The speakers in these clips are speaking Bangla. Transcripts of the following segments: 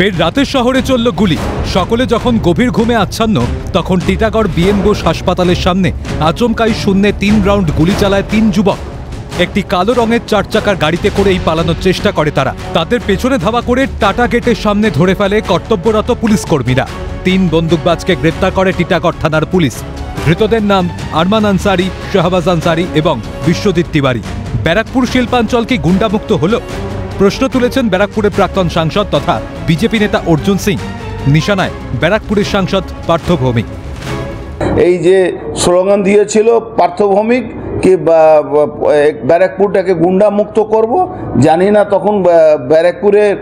ফের রাতের শহরে চলল গুলি। সকলে যখন গভীর ঘুমে আচ্ছন্ন, তখন টিটাগড় বিএন বোস হাসপাতালের সামনে আচমকাই শূন্যে 3 রাউন্ড গুলি চালায় 3 যুবক। একটি কালো রঙের 4 চাকার গাড়িতে করেই পালানোর চেষ্টা করে তারা। তাদের পেছনে ধাওয়া করে টাটা গেটের সামনে ধরে ফেলে কর্তব্যরত পুলিশ কর্মীরা। 3 বন্দুকবাজকে গ্রেপ্তার করে টিটাগড় থানার পুলিশ। ধৃতদের নাম আরমান আনসারি, শাহবাজ আনসারি এবং বিশ্বজিৎ তিওয়ারি। ব্যারাকপুর শিল্পাঞ্চল কি গুন্ডামুক্ত হলো? প্রশ্ন তুলেছেন ব্যারাকপুরের প্রাক্তন সাংসদ তথা বিজেপি নেতা অর্জুন সিং। নিশানায় ব্যারাকপুরের সাংসদ পার্থ ভৌমিক। এই যে স্লোগান দিয়েছিল পার্থ ভৌমিক কি ব্যারাকপুরটাকে গুন্ডা মুক্ত করব, জানি না তখন ব্যারাকপুরের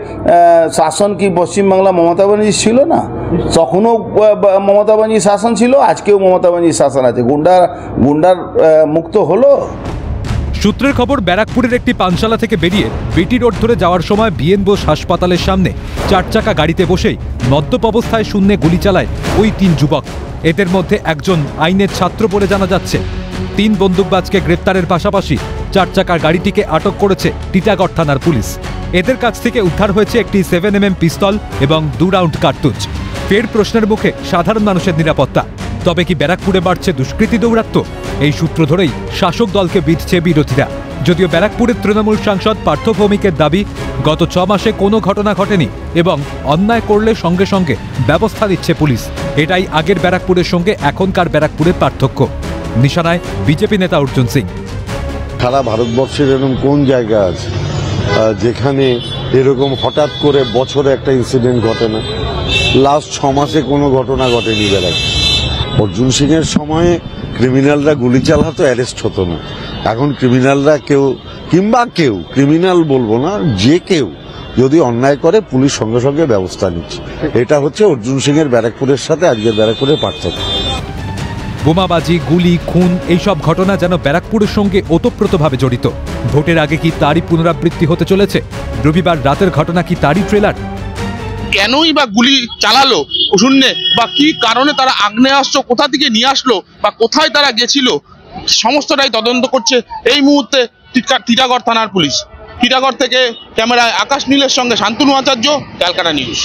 শাসন কি পশ্চিমবাংলা মমতা ব্যানার্জি ছিল না? তখনও মমতা ব্যানার্জি শাসন ছিল, আজকেও মমতা ব্যানার্জি শাসন আছে। গুন্ডার মুক্ত হলো। সূত্রের খবর, ব্যারাকপুরের একটি পানশালা থেকে বেরিয়ে বিটি রোড ধরে যাওয়ার সময় বিএন বোস হাসপাতালের সামনে 4 চাকা গাড়িতে বসেই মদ্যপ অবস্থায় শূন্যে গুলি চালায় ওই 3 যুবক। এদের মধ্যে একজন আইনের ছাত্র বলে জানা যাচ্ছে। 3 বন্দুকবাজকে গ্রেপ্তারের পাশাপাশি 4 চাকার গাড়িটিকে আটক করেছে টিটাগড় থানার পুলিশ। এদের কাছ থেকে উদ্ধার হয়েছে একটি 7mm পিস্তল এবং 2 রাউন্ড কার্তুজ। ফের প্রশ্নের মুখে সাধারণ মানুষের নিরাপত্তা। তবে কি ব্যারাকপুরে বাড়ছে দুষ্কৃতী দৌরাত্ম্য? এই সূত্র ধরেই শাসক দলকে বিঁধছে বিরোধীরা। যদিও ব্যারাকপুরের তৃণমূল সাংসদ পার্থ ভৌমিকের দাবি, গত 6 মাসে কোনো ঘটনা ঘটেনি এবং অন্যায় করলে সঙ্গে সঙ্গে ব্যবস্থা নিচ্ছে পুলিশ। এটাই আগের ব্যারাকপুরের সঙ্গে এখনকার ব্যারাকপুরের পার্থক্য। নিশানায় বিজেপি নেতা অর্জুন সিং। সারা ভারতবর্ষের এরকম কোন জায়গা আছে যেখানে এরকম হঠাৎ করে বছরে একটা ইনসিডেন্ট ঘটে না? লাস্ট 6 মাসে কোনো ঘটনা ঘটেনি ব্যারাকপুর। অর্জুন সিং এর সময়ে ক্রিমিনালরা গুলি চালাতো, অ্যারেস্ট হতো না। এখন ক্রিমিনালরা কেউ ক্রিমিনাল বলবো না, যে কেউ যদি অন্যায় করে পুলিশ সঙ্গে সঙ্গে ব্যবস্থা নিচ্ছে। এটা হচ্ছে অর্জুন সিং এর ব্যারাকপুরের সাথে আজকের ব্যারাকপুরের পার্থক্য। বোমাবাজি, গুলি, খুন এইসব ঘটনা যেন ব্যারাকপুরের সঙ্গে ওতপ্রোতভাবে জড়িত। ভোটের আগে কি তারই পুনরাবৃত্তি হতে চলেছে? রবিবার রাতের ঘটনা কি তারই ট্রেলার? কেনই বা গুলি চালালো শূন্যে, বা কি কারণে তারা আগ্নেয়াস্ত্র কোথা থেকে নিয়ে আসলো, বা কোথায় তারা গেছিল, সমস্তটাই তদন্ত করছে এই মুহূর্তে টিটাগড় থানার পুলিশ। টিটাগড় থেকে ক্যামেরায় আকাশ নীলের সঙ্গে শান্তনু আচার্য, ক্যালকাটা নিউজ।